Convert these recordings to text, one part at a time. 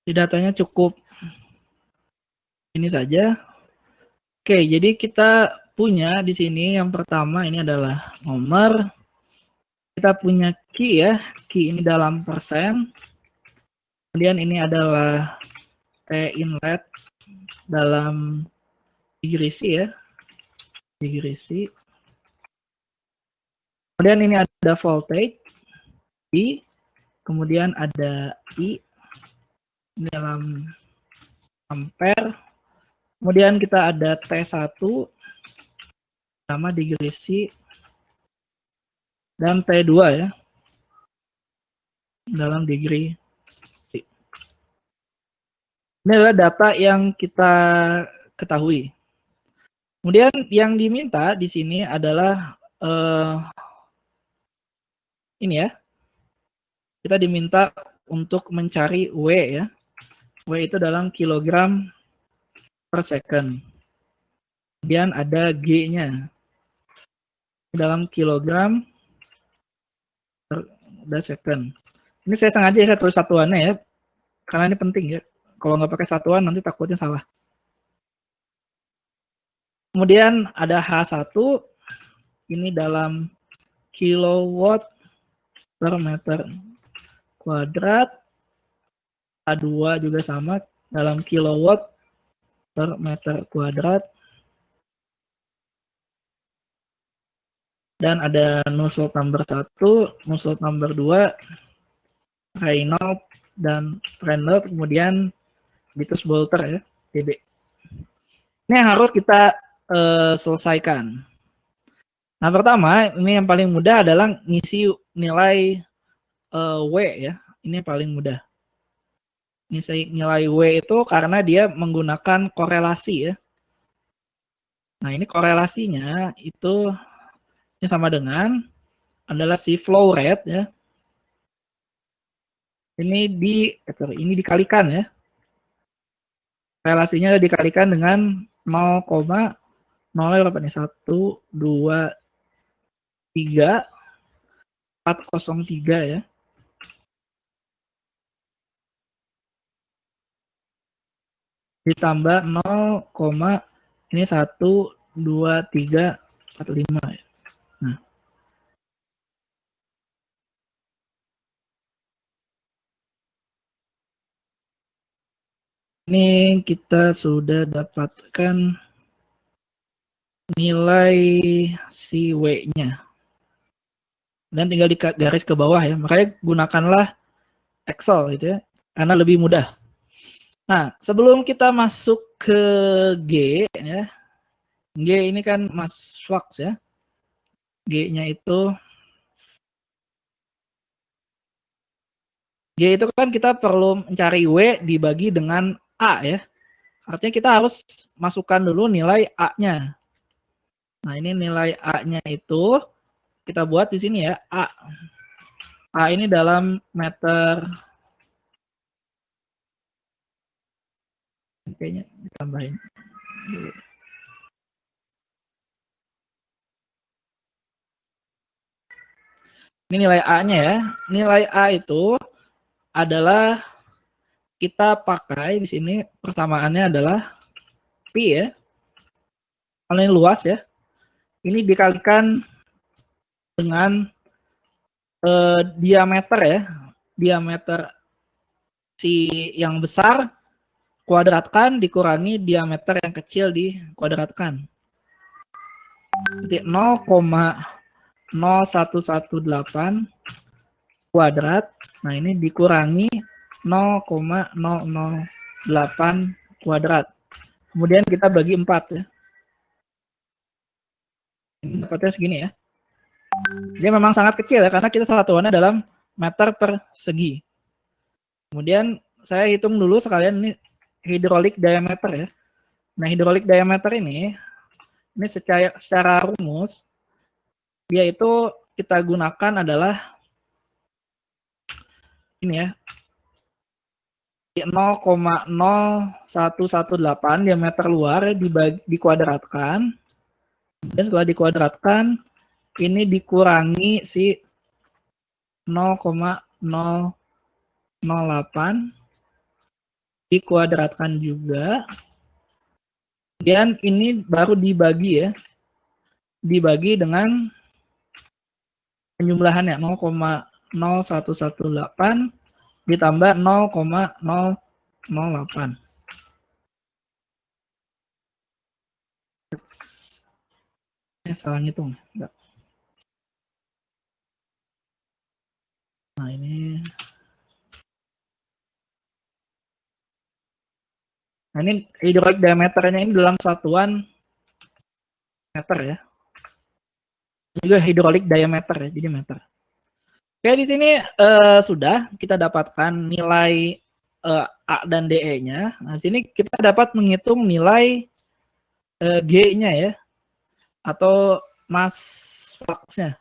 Di datanya cukup ini saja. Oke, jadi kita punya di sini yang pertama ini adalah nomor. Kita punya key ya, key ini dalam persen. Kemudian ini adalah T inlet dalam degree C ya, degree C. Kemudian ini ada voltage I, kemudian ada I dalam ampere. Kemudian kita ada T1 sama degree C dan T2 ya dalam degree C. Ini adalah data yang kita ketahui. Kemudian yang diminta di sini adalah ini ya. Kita diminta untuk mencari W ya. W itu dalam kilogram per second. Kemudian ada G-nya dalam kilogram per second. Ini saya sengaja ya tulis satuannya ya, karena ini penting ya. Kalau nggak pakai satuan nanti takutnya salah. Kemudian ada H1, ini dalam kilowatt per meter kuadrat. H2 juga sama dalam kilowatt per meter kuadrat. Dan ada Nusselt number 1, Nusselt number 2, Reynolds dan Reynolds, kemudian Vitus-Boelter ya, DB. Ini yang harus kita selesaikan. Nah, pertama, ini yang paling mudah adalah ngisi nilai W ya. Ini yang paling mudah. Ngisi nilai W itu karena dia menggunakan korelasi ya. Nah, ini korelasinya itu ini sama dengan adalah si flow rate ya. Ini dikalikan ya. Relasinya dikalikan dengan 0,0 berapa nih? 1, 2, 3, 403 ya. Ditambah 0, ini 1, 2, 3, 4, 5 ya. Nah. Ini kita sudah dapatkan nilai si W-nya. Dan tinggal di garis ke bawah ya. Makanya gunakanlah Excel gitu ya. Karena lebih mudah. Nah, sebelum kita masuk ke G ya. G ini kan mass flux ya. G-nya itu kan kita perlu mencari W dibagi dengan A ya. Artinya kita harus masukkan dulu nilai A-nya. Nah, ini nilai A-nya itu kita buat di sini ya, A. A ini dalam meter. Kayaknya ditambahin dulu. Ini nilai A-nya ya. Nilai A itu adalah kita pakai di sini persamaannya adalah pi ya. Kalau ini luas ya. Ini dikalikan dengan diameter ya. Diameter si yang besar kuadratkan dikurangi diameter yang kecil dikuadratkan. Jadi 0,0118 kuadrat. Nah, ini dikurangi 0,008 kuadrat. Kemudian kita bagi 4 ya. Ini dapatnya segini ya. Dia memang sangat kecil ya, karena kita satuannya dalam meter persegi. Kemudian saya hitung dulu sekalian ini hydraulic diameter ya. Nah, hydraulic diameter ini secara rumus, dia itu kita gunakan adalah ini ya, 0,0118 diameter luar dikuadratkan, dan setelah dikuadratkan ini dikurangi si 0,008 dikuadratkan juga. Kemudian ini baru dibagi ya. Dibagi dengan penjumlahannya 0,0118 ditambah 0,008. Salah ngitung. Enggak. Nah ini. Nah ini hydraulic diameternya ini dalam satuan meter ya. Juga hydraulic diameter ya, jadi meter. Oke, di sini sudah kita dapatkan nilai A dan DE-nya. Nah, di sini kita dapat menghitung nilai G-nya ya, atau mass flux-nya.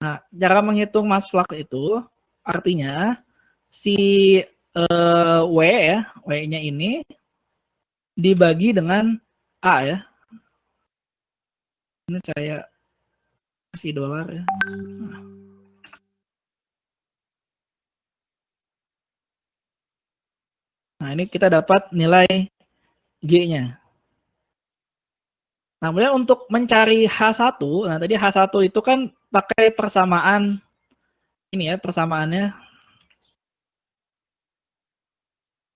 Nah, cara menghitung mass flux itu artinya si W ya, W-nya ini dibagi dengan A ya. Ini saya kasih dolar ya. Nah, ini kita dapat nilai G-nya. Nah, kemudian untuk mencari H1, nah tadi H1 itu kan pakai persamaan ini ya, persamaannya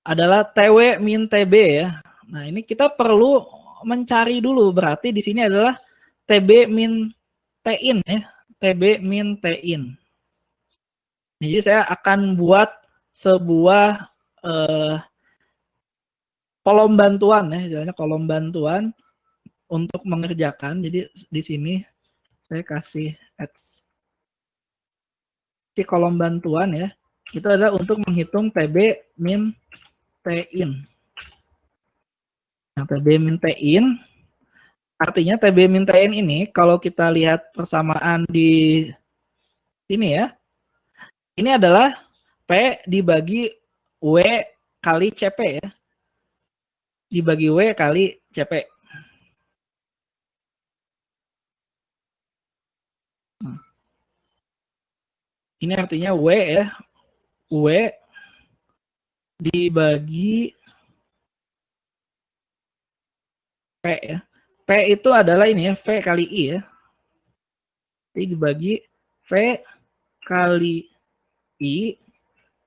adalah TW min TB ya. Nah, ini kita perlu mencari dulu, berarti di sini adalah TB min Tin ya, TB min Tin. Jadi saya akan buat sebuah kolom bantuan ya, istilahnya kolom bantuan untuk mengerjakan. Jadi di sini saya kasih si kolom bantuan ya. Itu adalah untuk menghitung TB min Tin. Nah, TB min Tin artinya TB min Tin ini kalau kita lihat persamaan di sini ya. Ini adalah P dibagi W kali CP ya. Dibagi W kali CP. Ini artinya W ya. W dibagi P ya. P itu adalah ini ya, V kali I ya. Jadi dibagi V kali I.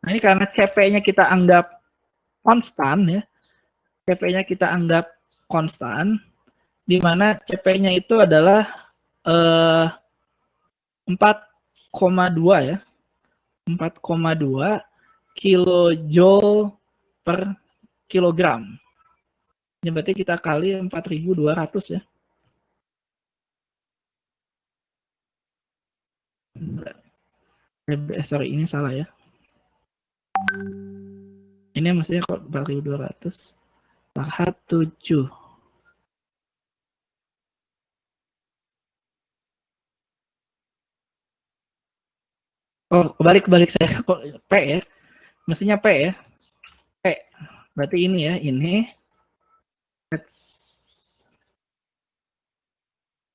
Nah ini karena CP-nya kita anggap konstan ya. CP-nya kita anggap konstan. Di mana CP-nya itu adalah 4,2 ya. 4,2 kilojoule per kilogram. Ini berarti kita kali 4.200 ya. Sorry, ini salah ya. Ini maksudnya kok 4.200 per 7. Oh, kebalik saya kok P ya. Mestinya P ya. P. Berarti ini ya, ini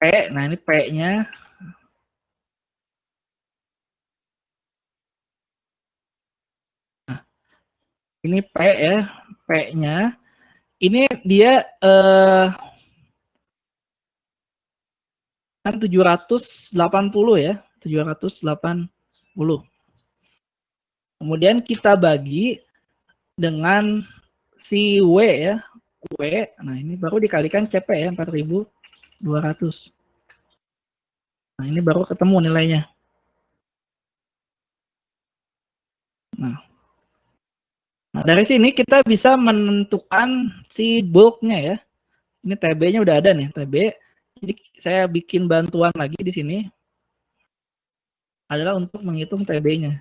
P. Nah, ini P-nya. Nah, ini P ya, P-nya. Ini dia kan 780 ya, 780. Kemudian kita bagi dengan si W ya, W. Nah, ini baru dikalikan CP ya, 4.200. Nah, ini baru ketemu nilainya. Nah, dari sini kita bisa menentukan si bulknya ya. Ini TB-nya udah ada nih, TB. Jadi saya bikin bantuan lagi di sini adalah untuk menghitung TB-nya.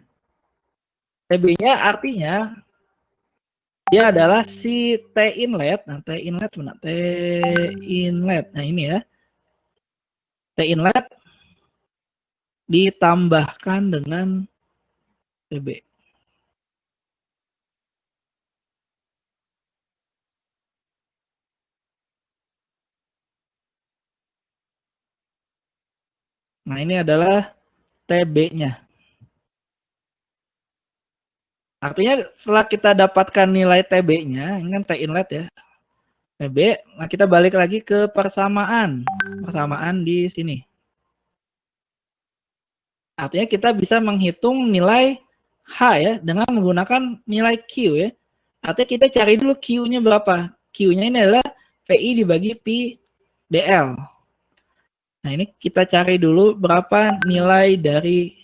TB-nya artinya dia adalah si T inlet. Nah, T inlet mana? T inlet. Nah, ini ya. T inlet ditambahkan dengan TB. Nah, ini adalah TB-nya. Artinya setelah kita dapatkan nilai TB-nya, ini kan T inlet ya, TB, nah kita balik lagi ke persamaan. Persamaan di sini. Artinya kita bisa menghitung nilai H ya, dengan menggunakan nilai Q ya. Artinya kita cari dulu Q-nya berapa. Q-nya ini adalah PI dibagi Pi DL. Nah ini kita cari dulu berapa nilai dari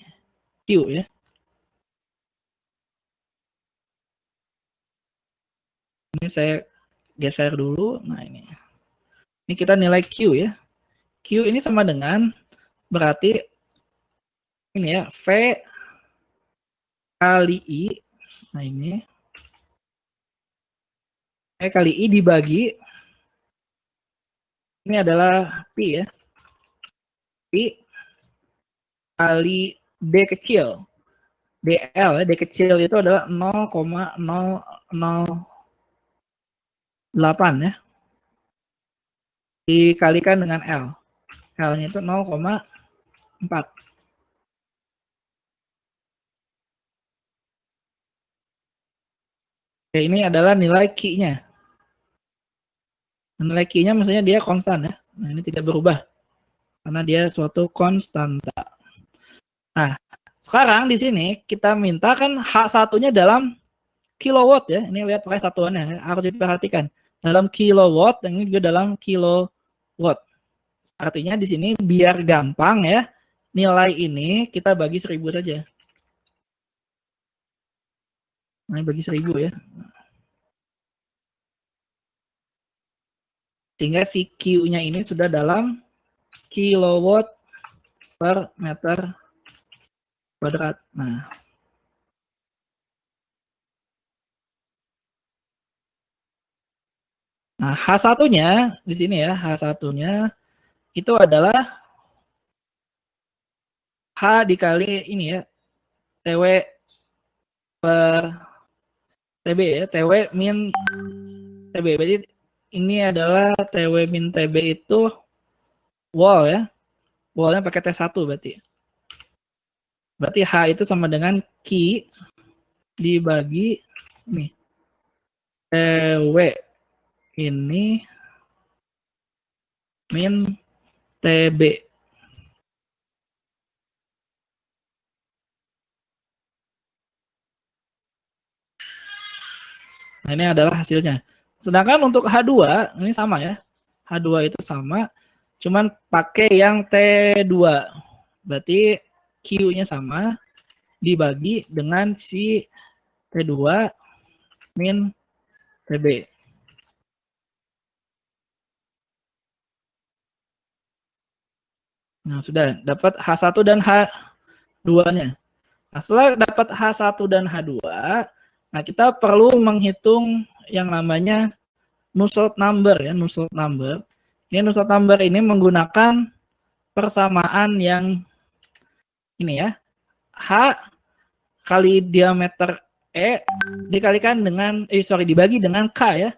Q ya. Ini saya geser dulu. Nah ini kita nilai Q ya. Q ini sama dengan berarti ini ya V kali I. Nah ini V kali I dibagi ini adalah Pi ya. Pi kali D kecil. DL ya, D kecil itu adalah 0,008 ya. Dikalikan dengan L. L-nya itu 0,4. Oke, ini adalah nilai Q-nya. Nilai Q-nya maksudnya dia konstan ya. Nah, ini tidak berubah. Karena dia suatu konstanta. Nah, sekarang di sini kita minta kan H1-nya dalam kilowatt ya. Ini lihat pakai satuannya ya. Harus diperhatikan. Dalam kilowatt, dan ini juga dalam kilowatt. Artinya di sini biar gampang ya, nilai ini kita bagi 1000 saja. Nah, bagi 1000 ya. Sehingga si Q-nya ini sudah dalam kilowatt per meter kuadrat. Nah, H1-nya di sini ya, H1-nya itu adalah H dikali ini ya, TW per TB ya, TW min TB. Berarti ini adalah TW min TB itu wall ya. Wallnya pakai T1 berarti. Berarti H itu sama dengan Q dibagi nih TW ini min TB. Nah, ini adalah hasilnya. Sedangkan untuk H2, ini sama ya. H2 itu sama, cuman pakai yang T2. Berarti Q-nya sama, dibagi dengan si T2 min TB. Nah, sudah dapat H1 dan H2-nya. Nah, setelah dapat H1 dan H2, nah kita perlu menghitung yang namanya Nusselt number ya, Nusselt number. Ini Nusselt number ini menggunakan persamaan yang ini ya. H kali diameter E dikalikan dengan dibagi dengan K ya.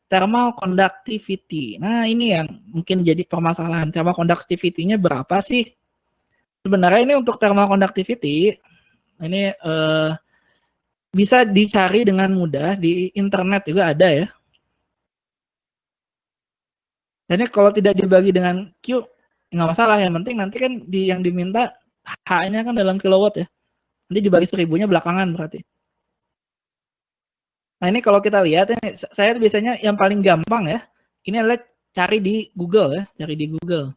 Thermal conductivity. Nah, ini yang mungkin jadi permasalahan. Thermal conductivity-nya berapa sih? Sebenarnya ini untuk thermal conductivity ini bisa dicari dengan mudah di internet juga ada ya. Jadi kalau tidak dibagi dengan Q nggak masalah, yang penting nanti kan yang diminta H-nya kan dalam kilowatt ya. Nanti dibagi 1000-nya belakangan berarti. Nah ini kalau kita lihat, ini saya biasanya yang paling gampang ya, ini adalah cari di Google ya, cari di Google.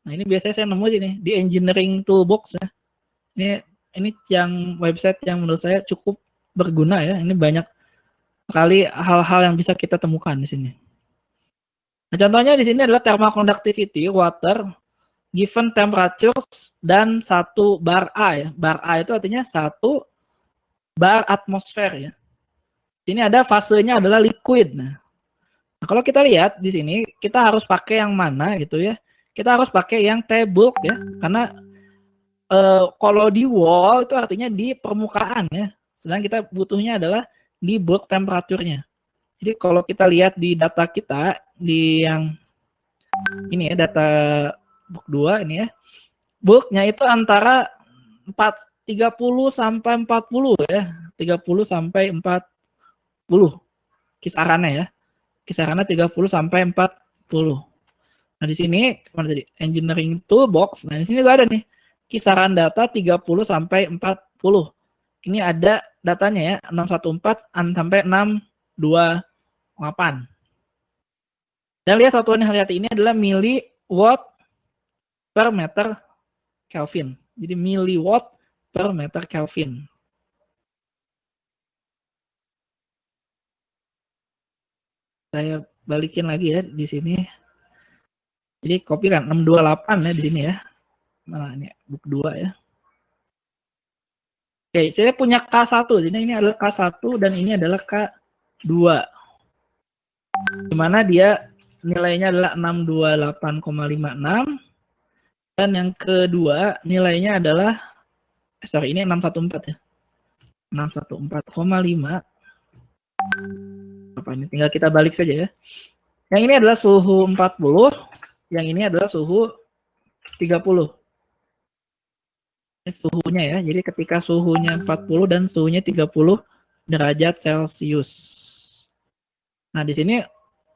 Nah ini biasanya saya nemu sini di Engineering Toolbox ya. Ini yang website yang menurut saya cukup berguna ya. Ini banyak sekali hal-hal yang bisa kita temukan di sini. Nah contohnya di sini adalah thermal conductivity water given temperatures dan 1 bar A ya. Bar A itu artinya 1 bar atmosfer ya. Sini ada fasenya adalah liquid. Nah, kalau kita lihat di sini kita harus pakai yang mana gitu ya. Kita harus pakai yang T-bulk ya, karena kalau di wall itu artinya di permukaan ya. Sedangkan kita butuhnya adalah di bulk temperaturnya. Jadi kalau kita lihat di data kita di yang ini ya, data book 2 ini ya. Bulknya itu antara 30 sampai 40 ya. 30 sampai 40 kisarannya ya. Kisarannya 30 sampai 40. Nah, di sini mana tadi? Engineering Toolbox. Nah, di sini juga ada nih. Kisaran data 30 sampai 40. Ini ada datanya ya, 614 sampai 628. Dan lihat satuan yang hati-hati ini adalah miliwatt per meter Kelvin. Jadi miliwatt per meter Kelvin. Saya balikin lagi ya di sini. Jadi copy kan 628 ya di sini ya. Mana ini book 2 ya. Oke, saya punya K1. Jadi ini adalah K1 dan ini adalah K2. Di mana dia nilainya adalah 628,56 dan yang kedua nilainya adalah ini 614 ya. 614,5. Apa ini? Tinggal kita balik saja ya. Yang ini adalah suhu 40, yang ini adalah suhu 30. Ini suhunya ya. Jadi ketika suhunya 40 dan suhunya 30 derajat Celcius. Nah, di sini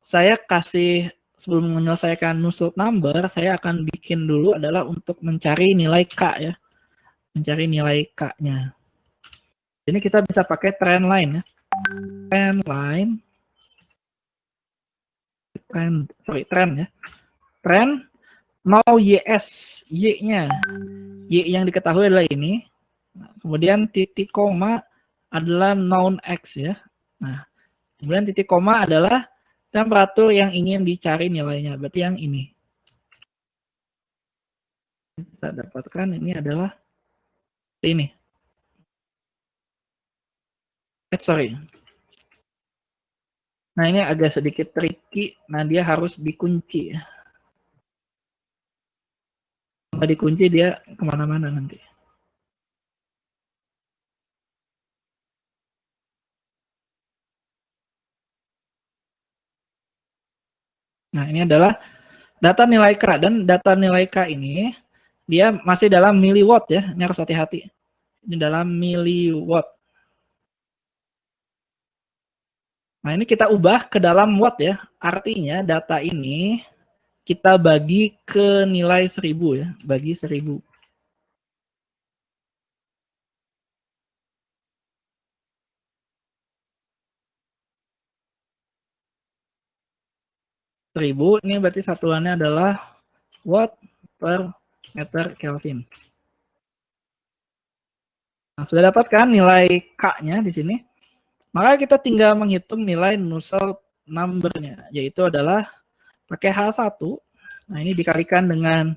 saya kasih sebelum menyelesaikan Nusselt number, saya akan bikin dulu adalah untuk mencari nilai K ya. Mencari nilai K-nya. Ini kita bisa pakai trend line ya. Trend line. Trend ya. Trend mau YS, Y-nya. Y yang diketahui adalah ini. Nah, kemudian titik koma adalah known X ya. Nah, kemudian titik koma adalah temperatur yang ingin dicari nilainya. Berarti yang ini. Kita dapatkan ini adalah ini. Sorry. Nah, ini agak sedikit tricky. Nah, dia harus dikunci. Kalau dikunci dia kemana-mana nanti. Nah, ini adalah data nilai K. Dan data nilai K ini, dia masih dalam miliwatt ya. Ini harus hati-hati. Ini dalam miliwatt. Nah, ini kita ubah ke dalam watt ya. Artinya data ini kita bagi ke nilai 1000 ya. Bagi 1000. 1000 ini berarti satuannya adalah watt per meter Kelvin. Nah, sudah dapatkan nilai K-nya di sini. Maka kita tinggal menghitung nilai Nusselt number-nya, yaitu adalah pakai H1. Nah, ini dikalikan dengan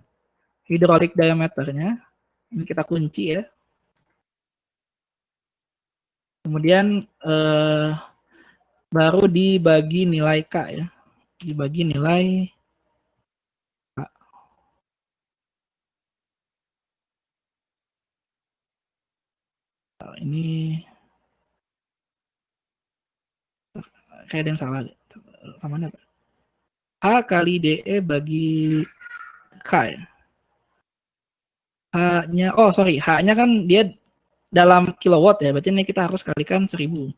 hydraulic diameter-nya. Ini kita kunci ya. Kemudian baru dibagi nilai K ya. Dibagi nilai K. Ini kayak ada yang salah. Sama apa? H kali DE bagi K ya. H-nya, oh sorry, H-nya kan dia dalam kilowatt ya. Berarti ini kita harus kalikan 1000.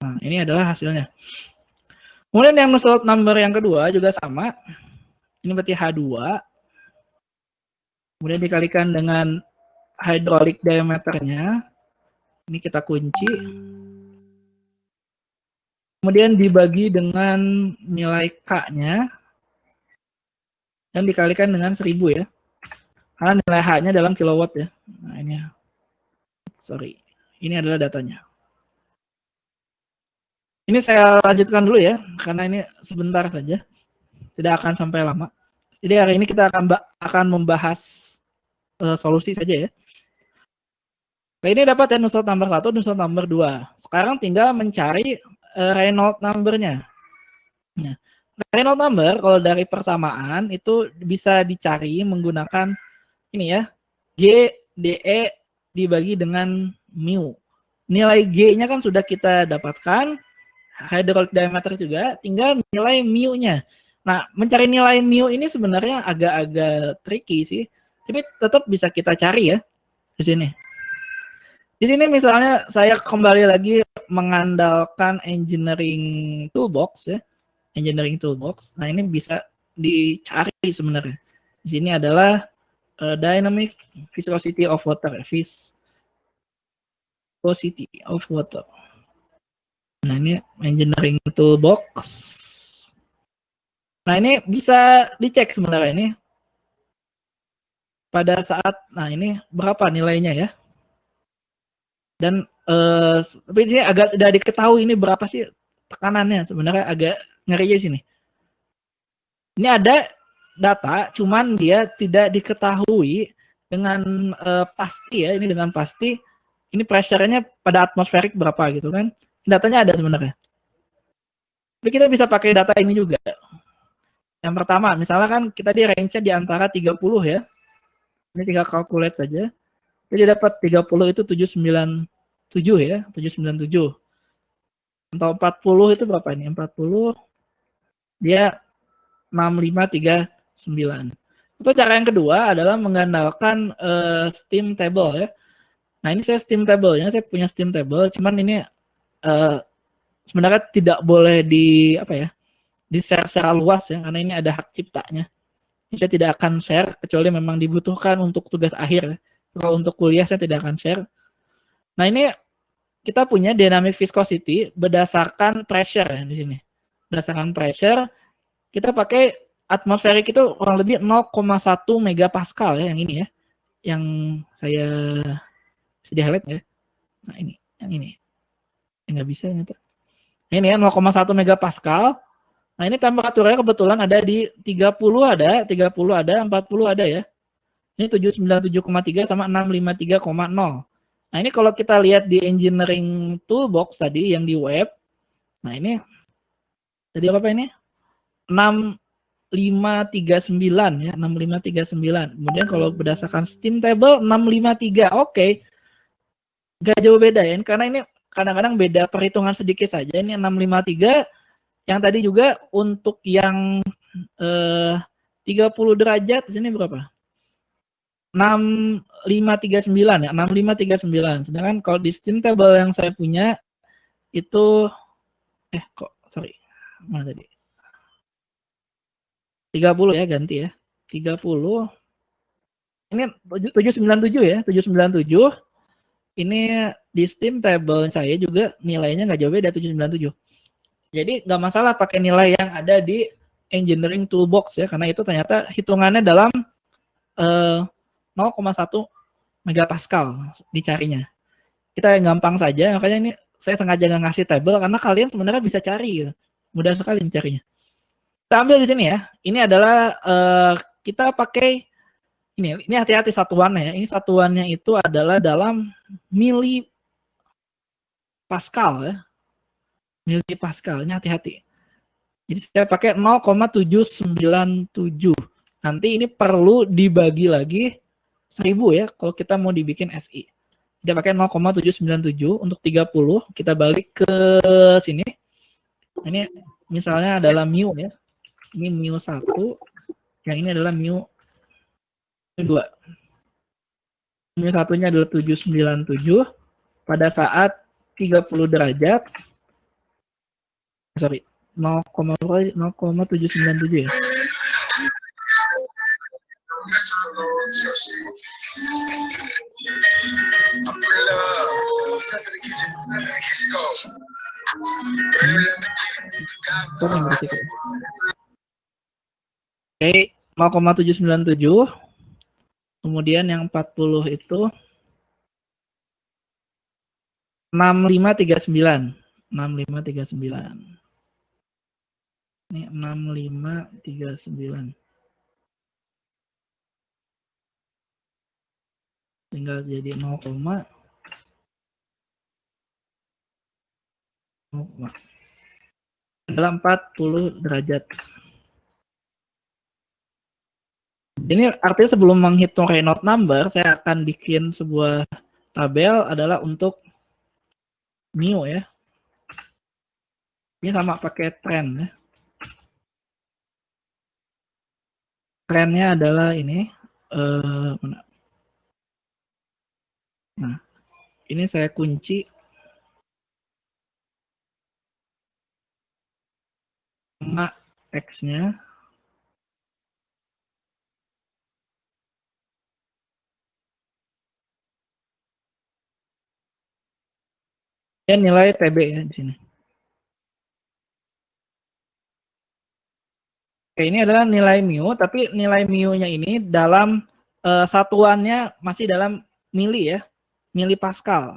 Nah, ini adalah hasilnya. Kemudian yang Nusselt number yang kedua juga sama. Ini berarti H2. Kemudian dikalikan dengan hydraulic diameternya. Ini kita kunci. Kemudian dibagi dengan nilai K-nya. Dan dikalikan dengan 1000 ya. Karena nilai H-nya dalam kilowatt ya. Nah, ini. Sorry. Ini adalah datanya. Ini saya lanjutkan dulu ya, karena ini sebentar saja, tidak akan sampai lama. Jadi hari ini kita akan membahas solusi saja ya. Nah, ini dapat ya Nusselt number 1, Nusselt number 2. Sekarang tinggal mencari Reynolds number-nya. Nah, Reynolds number kalau dari persamaan itu bisa dicari menggunakan ini ya, G DE dibagi dengan mu. Nilai G-nya kan sudah kita dapatkan. hydraulic diameter juga, tinggal nilai mu-nya. Nah, mencari nilai mu ini sebenarnya agak-agak tricky sih, tapi tetap bisa kita cari ya di sini. Di sini misalnya saya kembali lagi mengandalkan engineering toolbox ya, engineering toolbox. Nah, ini bisa dicari sebenarnya. Di sini adalah dynamic viscosity of water, viscosity of water. Nah, ini engineering toolbox. Nah, ini bisa dicek sebenarnya ini pada saat, nah ini berapa nilainya ya. Dan tapi ini agak tidak diketahui ini berapa sih tekanannya, sebenarnya agak ngeri di sini. Ini ada data, cuman dia tidak diketahui dengan pasti ya, ini dengan pasti ini pressure-nya pada atmosferik berapa gitu kan. Datanya ada sebenarnya. Tapi kita bisa pakai data ini juga. Yang pertama, misalnya kan kita di range-nya di antara 30 ya. Ini tinggal calculate saja. Jadi dapat 30 itu 797 ya, 797. Atau 40 itu berapa ini? 40 dia 6539. Atau cara yang kedua adalah mengandalkan steam table ya. Nah, ini saya steam table-nya, saya punya steam table, cuman ini sebenarnya tidak boleh di-share secara luas ya, karena ini ada hak ciptanya. Ini saya tidak akan share kecuali memang dibutuhkan untuk tugas akhir. Kalau untuk kuliah saya tidak akan share. Nah, ini kita punya dynamic viscosity berdasarkan pressure ya di sini. Berdasarkan pressure kita pakai atmosferik itu kurang lebih 0,1 megapascal ya, yang ini ya. Yang saya bisa di-highlight ya. Nah, ini, yang ini. Nggak bisa ya. Nah, ini ya 0,1 megapascal. Nah, ini temperaturnya kebetulan ada di 30 ada, 40 ada ya. Ini 797,3 sama 653,0. Nah, ini kalau kita lihat di engineering toolbox tadi yang di web. Nah, ini tadi apa ini? 6539 ya, 6539. Kemudian kalau berdasarkan steam table 653. Oke. Gak jauh beda ya, karena ini kadang-kadang beda perhitungan sedikit saja. Ini 653. Yang tadi juga untuk yang 30 derajat di sini berapa? 6539 ya, 6539. Sedangkan kalau di steam table yang saya punya itu mana tadi? 30 ya, ganti ya. 30. Ini 797 ya, 797. Ini di steam table saya juga nilainya nggak jauh beda 797. Jadi nggak masalah pakai nilai yang ada di engineering toolbox ya, karena itu ternyata hitungannya dalam 0,1 megapascal dicarinya. Kita yang gampang saja, makanya ini saya sengaja nggak ngasih table karena kalian sebenarnya bisa cari gitu. Mudah sekali mencarinya. Kita ambil di sini ya. Ini adalah kita pakai ini hati-hati satuannya ya. Ini satuannya itu adalah dalam milipascal ya. Milipascal, ini hati-hati. Jadi saya pakai 0,797. Nanti ini perlu dibagi lagi 1000 ya kalau kita mau dibikin SI. Kita pakai 0,797 untuk 30, kita balik ke sini. Ini misalnya adalah mu ya. Ini mu 1, yang ini adalah mu 2. Mu satunya adalah 797 pada saat 30 derajat. Sorry, 0,797 ya. Oke, 0,797. Kemudian yang 40 itu 6539. 6539. Ini 6539. Tinggal jadi 0, adalah 40 derajat. Ini artinya sebelum menghitung Reynolds number, saya akan bikin sebuah tabel adalah untuk mu ya. Ini sama pakai trend ya. Trendnya adalah ini. Mana? Nah, ini saya kunci sama X-nya. Dan nilai TB ya di sini. Oke, ini adalah nilai mu, tapi nilai mu-nya ini dalam satuannya masih dalam mili ya, mili Pascal.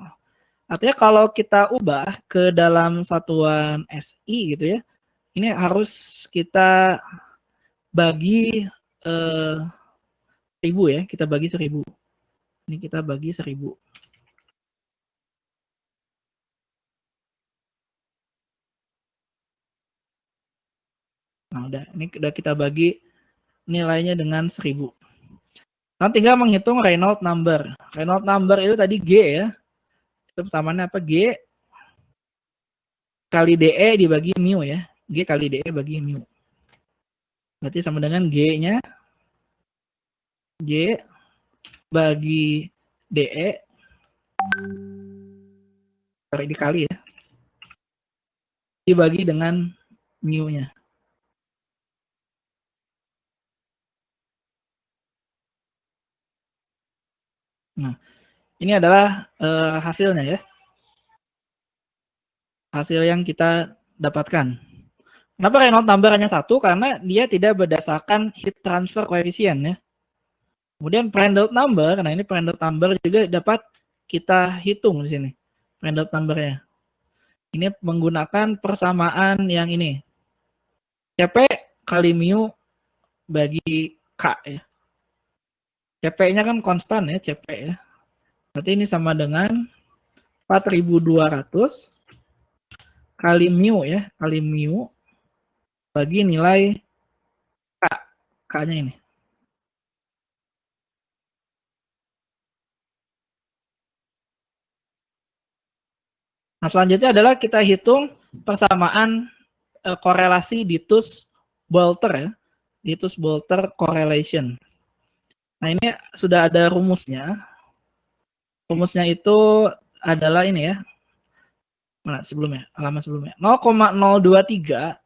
Artinya kalau kita ubah ke dalam satuan SI gitu ya, ini harus kita bagi 1000 ya, kita bagi 1000. Ini kita bagi 1000. Nah, ini udah kita bagi nilainya dengan 1000. Nah, tinggal menghitung Reynolds number. Reynolds number itu tadi G ya. Itu persamaannya apa? G kali DE dibagi mu ya. G kali DE bagi mu. Berarti sama dengan G-nya G bagi DE dikali ya. Dibagi dengan mu-nya. Nah, ini adalah hasilnya ya. Hasil yang kita dapatkan. Kenapa Reynolds number hanya 1? Karena dia tidak berdasarkan heat transfer coefficient ya. Kemudian Prandtl number, nah ini Prandtl number juga dapat kita hitung di sini. Prandtl number-nya. Ini menggunakan persamaan yang ini. CP kali mu bagi K ya. CP-nya kan konstan ya, CP ya. Berarti ini sama dengan 4200 kali mu ya, kali mu bagi nilai K. K-nya ini. Nah, selanjutnya adalah kita hitung persamaan korelasi Ditus-Boelter ya. Ditus-Boelter correlation. Nah, ini sudah ada rumusnya. Rumusnya itu adalah ini ya. Mana sebelumnya? Halaman sebelumnya. 0,023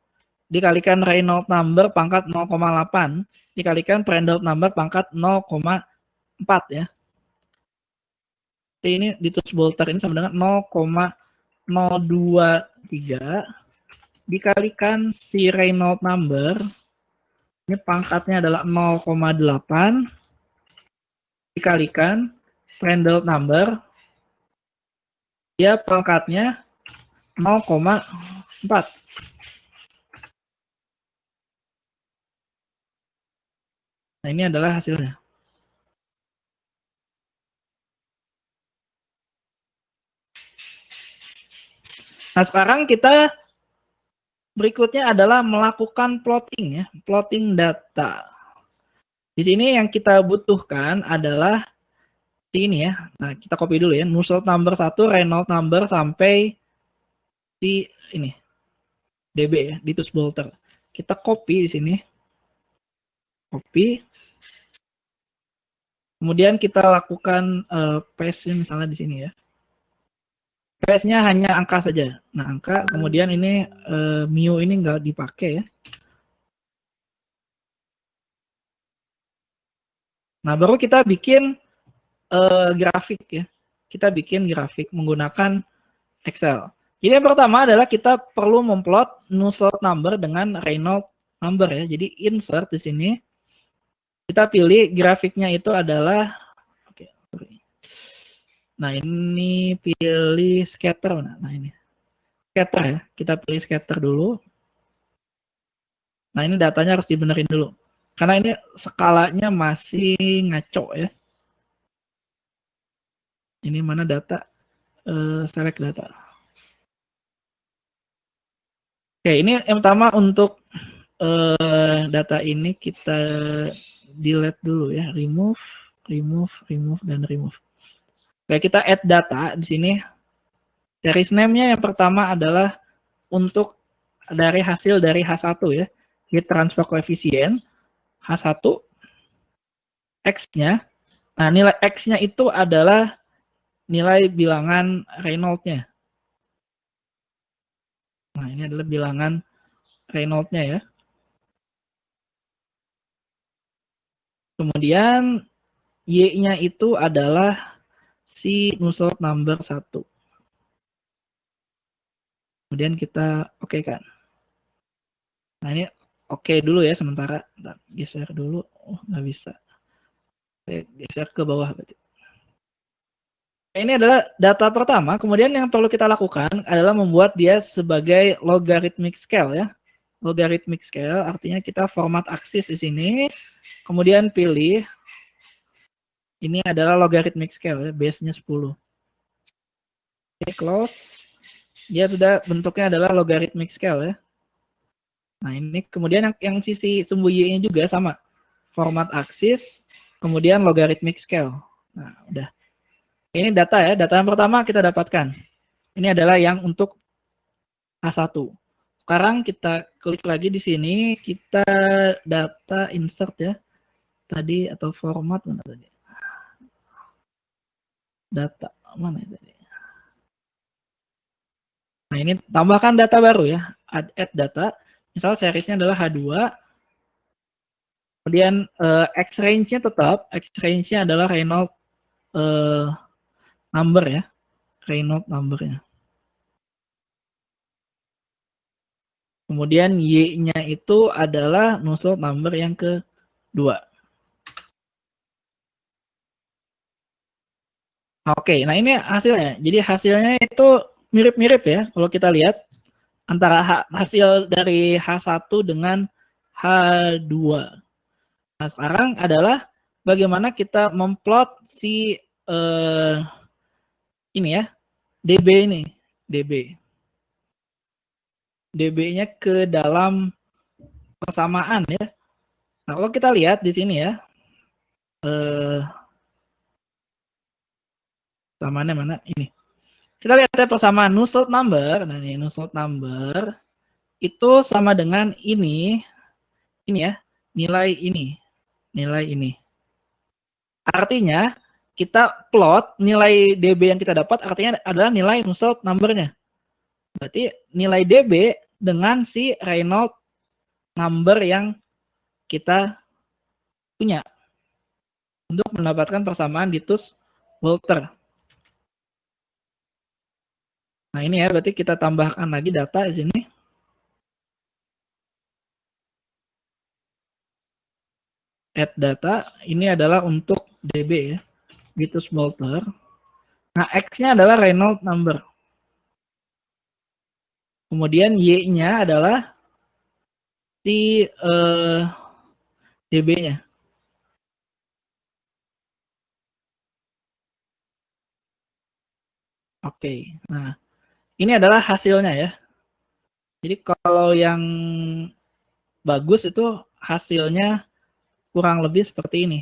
dikalikan Reynolds number pangkat 0,8 dikalikan Prandtl number pangkat 0,4 ya. Jadi ini Ditus-Boelter ini sama dengan 0,023 dikalikan si Reynolds number. Ini pangkatnya adalah 0,8 dikalikan Prandtl number. Dia pangkatnya 0,4. Nah, ini adalah hasilnya. Nah, sekarang kita berikutnya adalah melakukan plotting ya, plotting data. Di sini yang kita butuhkan adalah ini ya. Nah, kita copy dulu ya. Nusselt number 1, Reynolds number sampai di ini. DB ya, Ditus-Boelter. Kita copy di sini. Copy. Kemudian kita lakukan paste misalnya di sini ya. Paste-nya hanya angka saja. Nah, angka, kemudian ini mu ini nggak dipakai ya. Nah, baru kita bikin grafik ya. Kita bikin grafik menggunakan Excel. Jadi yang pertama adalah kita perlu memplot Nusselt number dengan Reynolds number ya. Jadi insert di sini. Kita pilih grafiknya itu adalah nah ini pilih scatter. Nah ini scatter ya. Kita pilih scatter dulu. Nah ini datanya harus dibenerin dulu. Karena ini skalanya masih ngaco ya. Ini mana data? Select data. Oke, ini yang pertama untuk data ini kita delete dulu ya. Remove, dan remove. Oke, kita add data di sini. Series name-nya yang pertama adalah untuk dari hasil dari H1 ya. Heat transfer coefficient H1 X-nya. Nah, nilai X-nya itu adalah nilai bilangan Reynolds-nya. Nah, ini adalah bilangan Reynolds-nya ya. Kemudian Y-nya itu adalah si Nusselt number 1. Kemudian kita oke kan. Nah, ini oke dulu ya sementara. Bentar, geser dulu. Oh, nggak bisa. Saya geser ke bawah berarti. Ini adalah data pertama, kemudian yang perlu kita lakukan adalah membuat dia sebagai logarithmic scale ya. Logarithmic scale artinya kita format aksis di sini, kemudian pilih ini adalah logarithmic scale ya, base-nya 10. Oke, close. Dia sudah bentuknya adalah logarithmic scale ya. Nah, ini kemudian yang sisi sumbu Y-nya juga sama. Format aksis, kemudian logarithmic scale. Nah, udah. Ini data ya, data yang pertama kita dapatkan. Ini adalah yang untuk H1. Sekarang kita klik lagi di sini, kita data insert ya. Tadi atau format mana tadi? Data mana tadi? Nah, ini tambahkan data baru ya. Add data. Misal seriesnya adalah H2. Kemudian X range-nya tetap, X range-nya adalah Reynolds number ya. Reynolds number-nya. Kemudian Y-nya itu adalah Nusselt number yang kedua. Oke, nah ini hasilnya. Jadi hasilnya itu mirip-mirip ya kalau kita lihat antara hasil dari H1 dengan H2. Nah, sekarang adalah bagaimana kita memplot si ini ya, DB ini, DB. DB-nya ke dalam persamaan ya. Nah, kalau kita lihat di sini ya, persamaannya mana? Ini. Kita lihat ya persamaan Nusselt number. Nah, ini Nusselt number itu sama dengan ini ya, nilai ini. Nilai ini. Artinya, kita plot nilai DB yang kita dapat artinya adalah nilai Nusselt number-nya. Berarti nilai DB dengan si Reynolds number yang kita punya untuk mendapatkan persamaan Ditus-Boelter. Nah, ini ya, berarti kita tambahkan lagi data di sini. Add data, ini adalah untuk DB ya, Ditus-Boelter. Nah, X-nya adalah Reynolds number. Kemudian Y-nya adalah si DB-nya. Oke, nah ini adalah hasilnya ya. Jadi kalau yang bagus itu hasilnya kurang lebih seperti ini.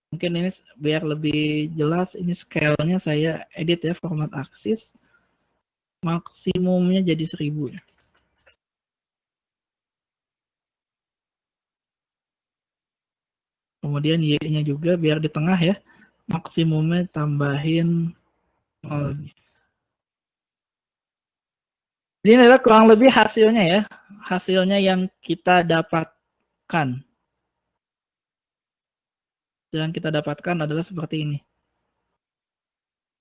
Mungkin ini biar lebih jelas, ini scale-nya saya edit ya, format aksis. Maksimumnya jadi 1000 ya. Kemudian Y-nya juga biar di tengah ya. Maksimumnya tambahin 0. Jadi ini adalah kurang lebih hasilnya ya. Hasilnya yang kita dapatkan. Yang kita dapatkan adalah seperti ini.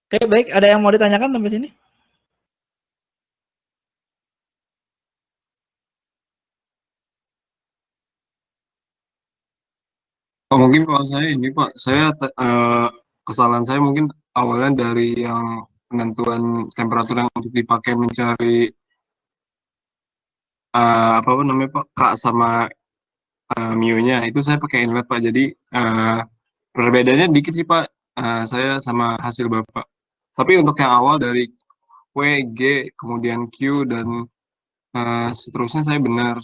Oke, baik. Ada yang mau ditanyakan sampai sini? Oh, mungkin kalau saya ini Pak, saya kesalahan saya mungkin awalnya dari yang penentuan temperatur yang untuk dipakai mencari apa namanya Pak, K sama mu-nya itu saya pakai inlet Pak. Jadi perbedaannya dikit sih Pak, saya sama hasil Bapak. Tapi untuk yang awal dari W, G, kemudian Q dan seterusnya saya benar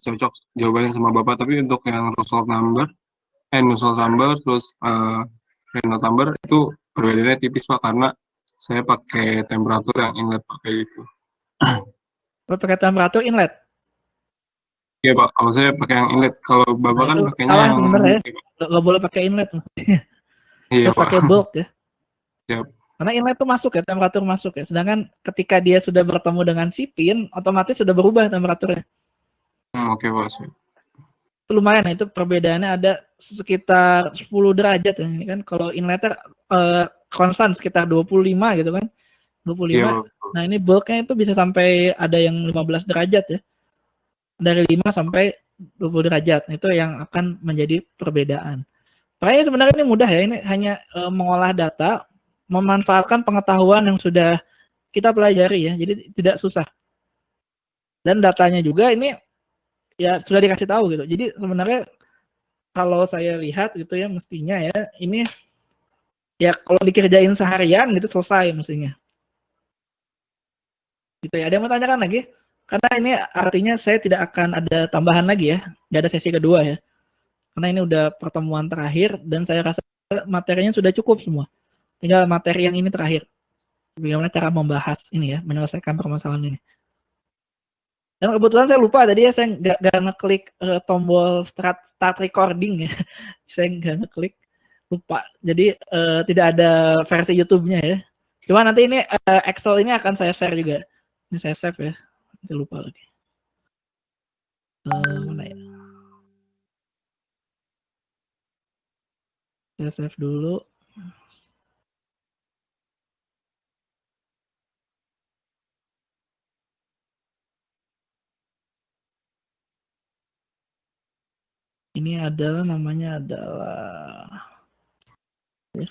cocok jawabannya sama Bapak. Tapi untuk yang Nusselt number terus Reynolds number itu perbedaannya tipis Pak, karena Saya pakai temperatur yang inlet pakai gitu. Pakai temperatur inlet. Iya Pak, kalau saya pakai yang inlet, kalau Nah Bapak kan itu pakainya salah yang sebenarnya bulk ya. ya Pak? Nggak boleh pakai inlet. Iya Harus Pak, pakai bulk ya. siap. Karena inlet itu masuk ya, temperatur masuk ya. Sedangkan ketika dia sudah bertemu dengan si pin, otomatis sudah berubah temperaturnya. Oke Pak, siap. Itu lumayan, itu perbedaannya ada sekitar 10 derajat ya. Ini kan kalau inletnya konstan sekitar 25 gitu kan. 25. Iya Pak, betul. Nah, ini bulknya itu bisa sampai ada yang 15 derajat ya. Dari 5 sampai 20 derajat. Itu yang akan menjadi perbedaan. Makanya sebenarnya ini mudah ya. Ini hanya mengolah data, memanfaatkan pengetahuan yang sudah kita pelajari ya. Jadi tidak susah. Dan datanya juga ini ya sudah dikasih tahu gitu. Jadi sebenarnya kalau saya lihat gitu ya, mestinya ya ini ya kalau dikerjain seharian gitu selesai mestinya. Gitu ya. Ada yang mau tanyakan lagi? Karena ini artinya saya tidak akan ada tambahan lagi ya. Nggak ada sesi kedua ya. Karena ini udah pertemuan terakhir dan saya rasa materinya sudah cukup semua. Tinggal materi yang ini terakhir. Bagaimana cara membahas ini ya, menyelesaikan permasalahan ini. Dan kebetulan saya lupa tadi ya, saya nggak ngeklik tombol start recording ya. Saya nggak ngeklik, lupa. Jadi tidak ada versi YouTube-nya ya. Cuma nanti ini Excel ini akan saya share juga. Ini saya save ya. Nanti lupa lagi. Mana ya? Saya save dulu. Ini adalah namanya adalah ya,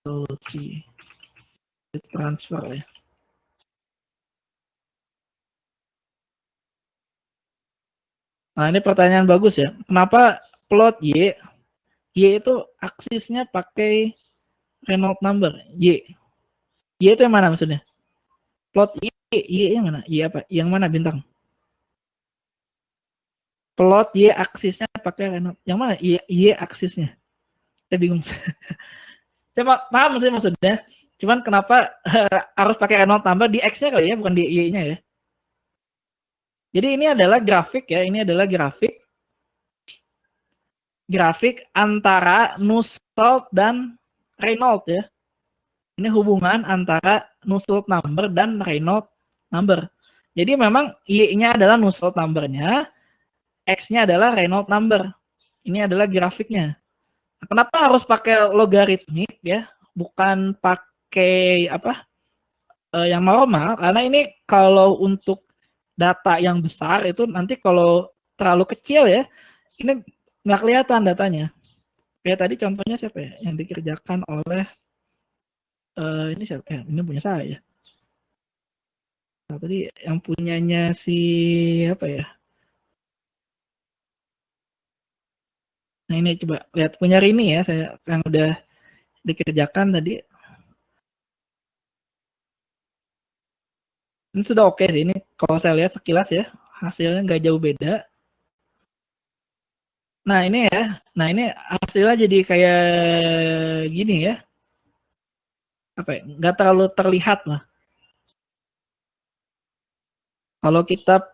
solusi transfer ya. Nah, ini pertanyaan bagus ya. Kenapa plot Y? Y itu aksisnya pakai Reynolds number. Y. Y itu yang mana maksudnya? Plot Y, Y yang mana? Y apa? Yang mana bintang? Plot Y aksisnya pakai Reynolds. Yang mana? Y aksisnya. Saya bingung. Saya paham maksudnya. Cuman kenapa harus pakai Reynolds number di X-nya kali ya, bukan di Y-nya ya. Jadi ini adalah grafik ya. Ini adalah grafik antara Nusselt dan Reynolds ya. Ini hubungan antara Nusselt number dan Reynolds number. Jadi memang Y-nya adalah Nusselt number-nya, X-nya adalah Reynolds number. Ini adalah grafiknya. Kenapa harus pakai logaritmik ya, bukan pakai apa yang normal? Karena ini kalau untuk data yang besar itu nanti kalau terlalu kecil ya, ini nggak kelihatan datanya. Kayak tadi contohnya siapa ya yang dikerjakan oleh ini siapa? Ini punya saya. Nah, tadi yang punyanya si apa ya? Nah ini coba lihat punya Rini ya, saya yang udah dikerjakan tadi. Ini sudah oke sih, ini kalau saya lihat sekilas ya, hasilnya nggak jauh beda. Nah ini ya, nah ini hasilnya jadi kayak gini ya. Apa ya, nggak terlalu terlihat lah. Kalau kita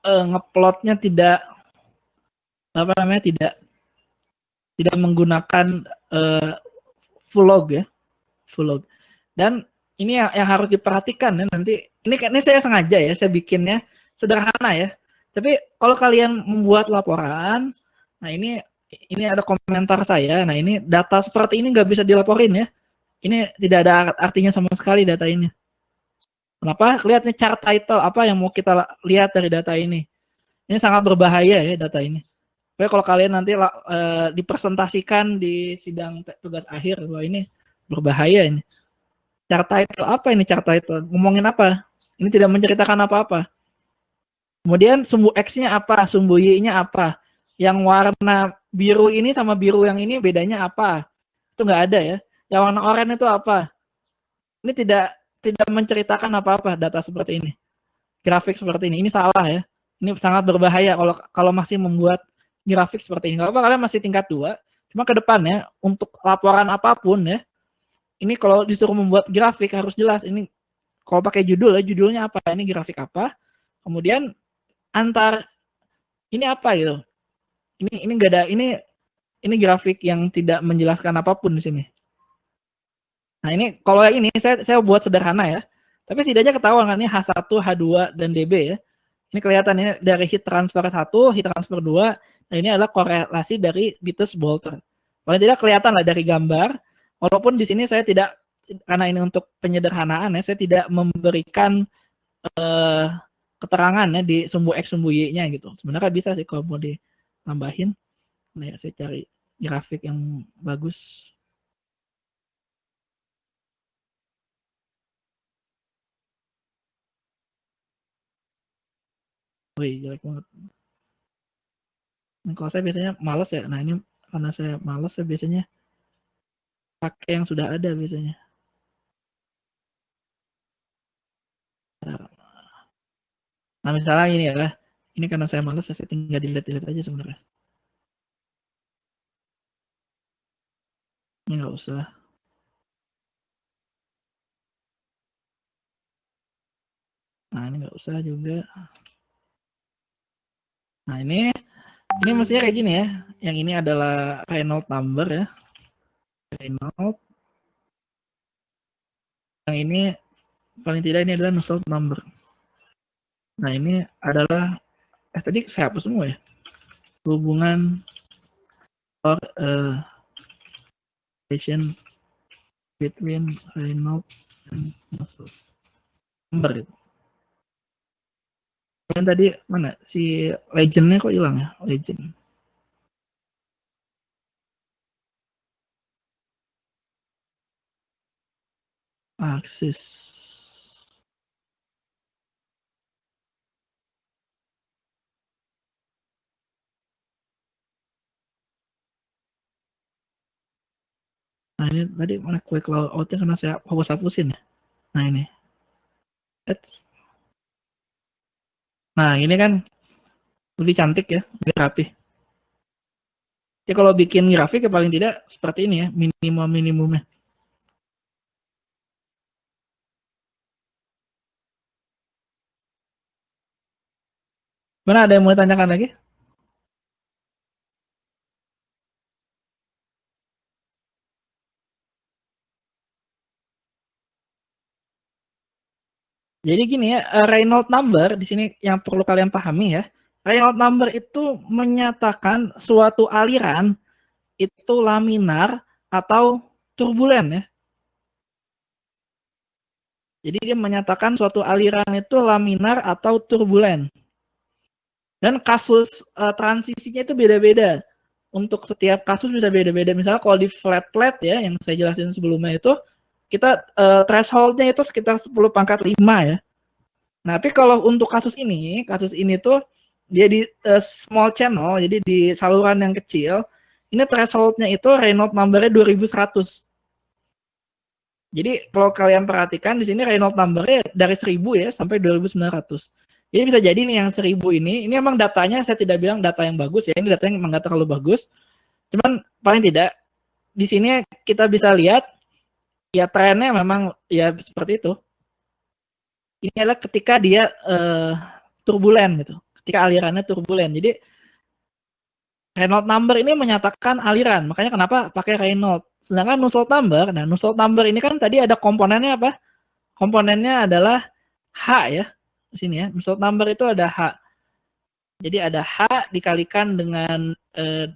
ngeplotnya tidak apa namanya tidak menggunakan full log ya, full log. Dan ini yang harus diperhatikan ya nanti. Ini saya sengaja ya, saya bikinnya sederhana ya. Tapi kalau kalian membuat laporan, nah ini ada komentar saya. Nah ini data seperti ini nggak bisa dilaporin ya. Ini tidak ada artinya sama sekali data ini. Kenapa? Lihat nih chart title apa yang mau kita lihat dari data ini. Ini sangat berbahaya ya data ini. Tapi kalau kalian nanti dipresentasikan di sidang tugas akhir, wah ini berbahaya ini. Chart title apa ini chart title? Ngomongin apa? Ini tidak menceritakan apa-apa. Kemudian sumbu X-nya apa? Sumbu Y-nya apa? Yang warna biru ini sama biru yang ini bedanya apa? Itu nggak ada ya. Yang warna oranye itu apa? Ini tidak menceritakan apa-apa data seperti ini. Grafik seperti ini salah ya. Ini sangat berbahaya kalau masih membuat grafik seperti ini. Kalau kalian masih tingkat 2, cuma ke depannya untuk laporan apapun ya, ini kalau disuruh membuat grafik harus jelas. Ini kalau pakai judul ya, judulnya apa? Ini grafik apa? Kemudian antar ini apa gitu. Ini enggak ada ini grafik yang tidak menjelaskan apapun di sini. Nah, ini kalau yang ini saya buat sederhana ya. Tapi setidaknya ketahuan kan ini H1, H2 dan DB ya. Ini kelihatan ini dari heat transfer 1, heat transfer 2, dan ini adalah korelasi dari Beatus Boulter. Paling tidak kelihatan lah dari gambar, walaupun di sini saya tidak, karena ini untuk penyederhanaan ya, saya tidak memberikan keterangan ya di sumbu X, sumbu Y-nya gitu. Sebenarnya bisa sih kalau mau ditambahin. Nah, ya, saya cari grafik yang bagus. Wih, jelek banget. Nah, kalau saya biasanya males ya. Nah, ini karena saya males, saya biasanya pakai yang sudah ada biasanya. Nah, misalnya ini ya. Ini karena saya males, saya tinggal delete aja sebenarnya. Ini nggak usah. Nah, ini nggak usah juga. Nah, ini mestinya kayak gini ya. Yang ini adalah Reynolds number ya. Reynolds. Yang ini paling tidak ini adalah Nusselt number. Nah, ini adalah tadi saya hapus semua ya. Hubungan or relation between Reynolds and Nusselt number itu. Yang tadi mana si legendnya kok hilang ya, legend. Aksis. Nah, ini tadi mana kue cloud-nya karena saya hapus-hapusin ya. Nah, ini. Nah, ini kan lebih cantik ya, lebih rapi. Ya kalau bikin grafik ya paling tidak seperti ini ya, minimumnya. Mana ada yang mau ditanyakan lagi? Jadi gini ya, Reynolds number di sini yang perlu kalian pahami ya. Reynolds number itu menyatakan suatu aliran itu laminar atau turbulen ya. Jadi dia menyatakan suatu aliran itu laminar atau turbulen. Dan kasus transisinya itu beda-beda. Untuk setiap kasus bisa beda-beda. Misalnya kalau di flat plate ya, yang saya jelasin sebelumnya itu, kita thresholdnya itu sekitar 10 pangkat 5 ya. Nah, tapi kalau untuk kasus ini tuh dia di small channel, jadi di saluran yang kecil, ini thresholdnya itu Reynolds number-nya 2100. Jadi kalau kalian perhatikan di sini Reynolds number-nya dari 1000 ya sampai 2900. Jadi bisa jadi nih yang 1000 ini emang datanya saya tidak bilang data yang bagus ya, ini datanya emang nggak terlalu bagus. Cuman paling tidak di sini kita bisa lihat ya trennya memang ya seperti itu. Ini adalah ketika dia turbulen gitu, ketika alirannya turbulen. Jadi Reynolds number ini menyatakan aliran, makanya kenapa pakai Reynolds. Sedangkan Nusselt number, nah Nusselt number ini kan tadi ada komponennya apa? Komponennya adalah H ya, di sini ya. Nusselt number itu ada H. Jadi ada H dikalikan dengan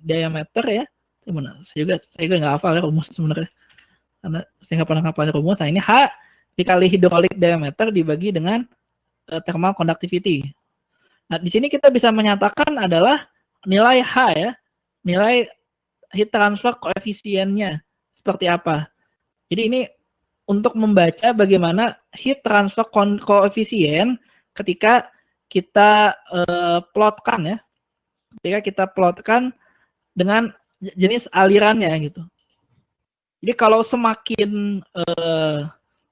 diameter ya. Saya juga nggak hafal ya rumus sebenarnya. Karena saya nggak pernah ngapalin rumus. Nah ini H dikali hydraulic diameter dibagi dengan thermal conductivity. Nah di sini kita bisa menyatakan adalah nilai H ya, nilai heat transfer koefisiennya seperti apa. Jadi ini untuk membaca bagaimana heat transfer koefisien ketika kita plotkan ya, ketika kita plotkan dengan jenis alirannya gitu. Jadi kalau semakin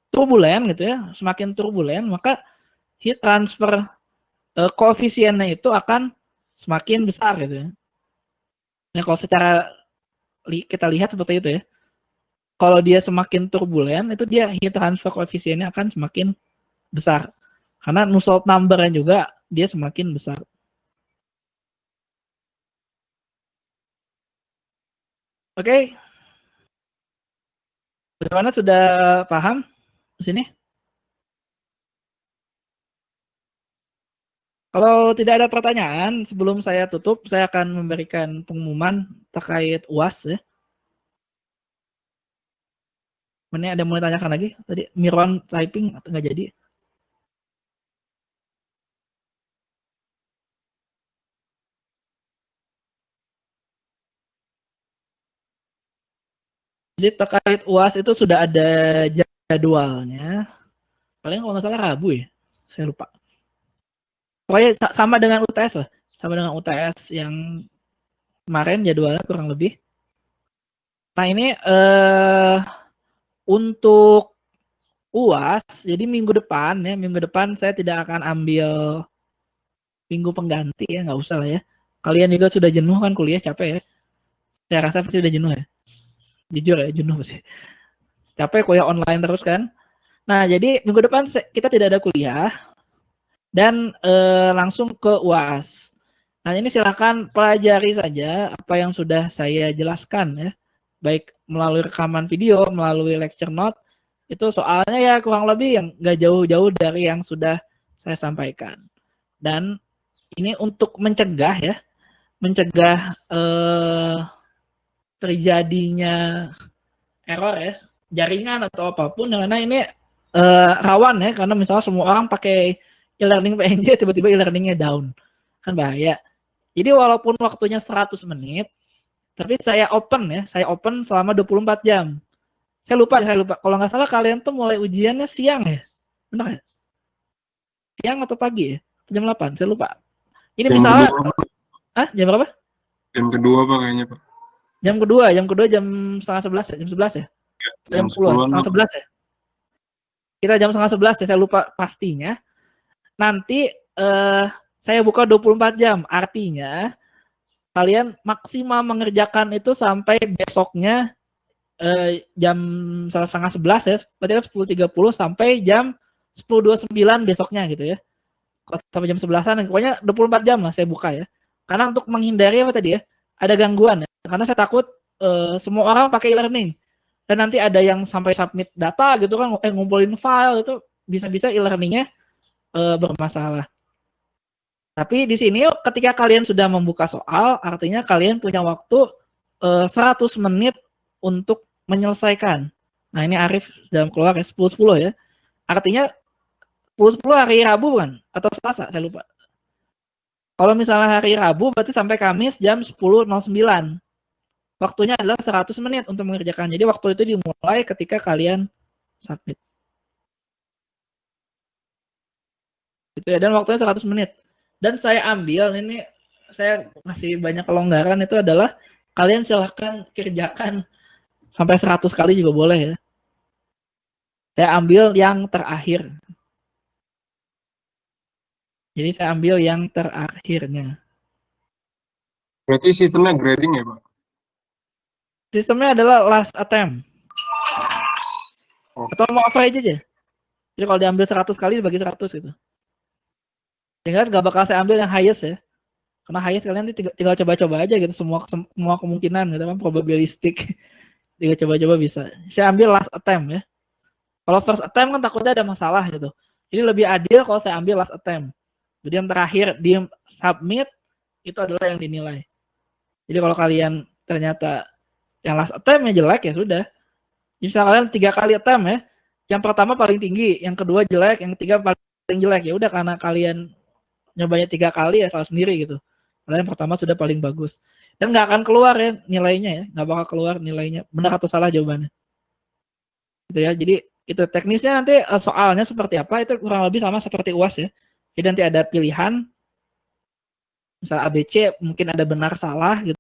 turbulen gitu ya, semakin turbulen maka heat transfer koefisiennya itu akan semakin besar gitu ya. Nah kalau secara kita lihat seperti itu ya. kalau dia semakin turbulen, itu dia heat transfer koefisiennya akan semakin besar. Karena Nusselt number-nya juga dia semakin besar. Oke. Bagaimana, sudah paham di sini? Kalau tidak ada pertanyaan, sebelum saya tutup, saya akan memberikan pengumuman terkait UAS ya. Mana ada mau ditanyakan lagi? Tadi Mirwan typing atau nggak jadi? Jadi terkait UAS itu sudah ada jadwalnya. Paling kalau nggak salah Rabu ya, saya lupa. Pokoknya sama dengan UTS lah, sama dengan UTS yang kemarin jadwalnya kurang lebih. Nah ini untuk UAS, jadi minggu depan ya, minggu depan saya tidak akan ambil minggu pengganti ya, nggak usah lah ya. Kalian juga sudah jenuh kan kuliah, capek ya. Saya rasa pasti udah jenuh ya. Jujur ya, jenuh pasti. Capek kuliah online terus kan. Nah, jadi minggu depan kita tidak ada kuliah dan langsung ke UAS. Nah, ini silakan pelajari saja apa yang sudah saya jelaskan ya. Baik melalui rekaman video, melalui lecture note. Itu soalnya ya kurang lebih yang nggak jauh-jauh dari yang sudah saya sampaikan. Dan ini untuk mencegah ya, mencegah terjadinya error ya, jaringan atau apapun, karena ini rawan ya, karena misalnya semua orang pakai e-learning PNJ, tiba-tiba e-learningnya down, kan bahaya. Jadi walaupun waktunya 100 menit, tapi saya open selama 24 jam. Saya lupa, kalau nggak salah kalian tuh mulai ujiannya siang ya, benar ya? Siang atau pagi ya? Jam 8, saya lupa. Ini Jam misalnya, kedua, jam berapa? Jam kedua Pak kayaknya Pak. Jam kedua jam 10:30 ya, jam 11 ya? Jam 10, 10-an 11 ya? Kita jam 11:30 ya, saya lupa pastinya. Nanti saya buka 24 jam, artinya kalian maksimal mengerjakan itu sampai besoknya jam 10:30 ya, berarti kan 10:30 sampai jam 10:29 besoknya gitu ya. Sampai jam 11-an, pokoknya 24 jam lah saya buka ya. Karena untuk menghindari apa tadi ya, ada gangguan ya. Karena saya takut semua orang pakai e-learning. Dan nanti ada yang sampai submit data gitu kan, ngumpulin file, itu bisa-bisa e-learningnya bermasalah. Tapi di sini ketika kalian sudah membuka soal, artinya kalian punya waktu 100 menit untuk menyelesaikan. Nah ini Arif dalam keluar ya, 10-10 ya. Artinya 10-10 hari Rabu kan? Atau Selasa, saya lupa. Kalau misalnya hari Rabu, berarti sampai Kamis jam 10.09. Waktunya adalah 100 menit untuk mengerjakan. Jadi waktu itu dimulai ketika kalian submit. Gitu ya, dan waktunya 100 menit. Dan saya ambil, ini saya masih banyak kelonggaran, itu adalah kalian silahkan kerjakan sampai 100 kali juga boleh ya. Saya ambil yang terakhir. Jadi saya ambil yang terakhirnya. Berarti sistemnya grading ya Pak? Sistemnya adalah last attempt. Atau mau average aja. Jadi kalau diambil 100 kali dibagi 100 gitu. Sehingga nggak bakal saya ambil yang highest ya. Karena highest kalian tinggal coba-coba aja gitu, semua kemungkinan gitu kan, probabilistik. Tinggal coba-coba bisa. Saya ambil last attempt ya. Kalau first attempt kan takutnya ada masalah gitu. Jadi lebih adil kalau saya ambil last attempt. Jadi yang terakhir di submit itu adalah yang dinilai. Jadi kalau kalian ternyata yang last attempt-nya jelek ya sudah. Jadi misalnya kalian 3 kali attempt ya. Yang pertama paling tinggi, yang kedua jelek, yang ketiga paling jelek. Ya udah, karena kalian nyobanya 3 kali ya salah sendiri gitu. Karena yang pertama sudah paling bagus. Dan nggak akan keluar ya nilainya ya. Nggak bakal keluar nilainya. Benar atau salah jawabannya. Gitu ya. Jadi itu teknisnya nanti soalnya seperti apa itu kurang lebih sama seperti UAS ya. Jadi nanti ada pilihan. Misal ABC mungkin ada benar salah gitu.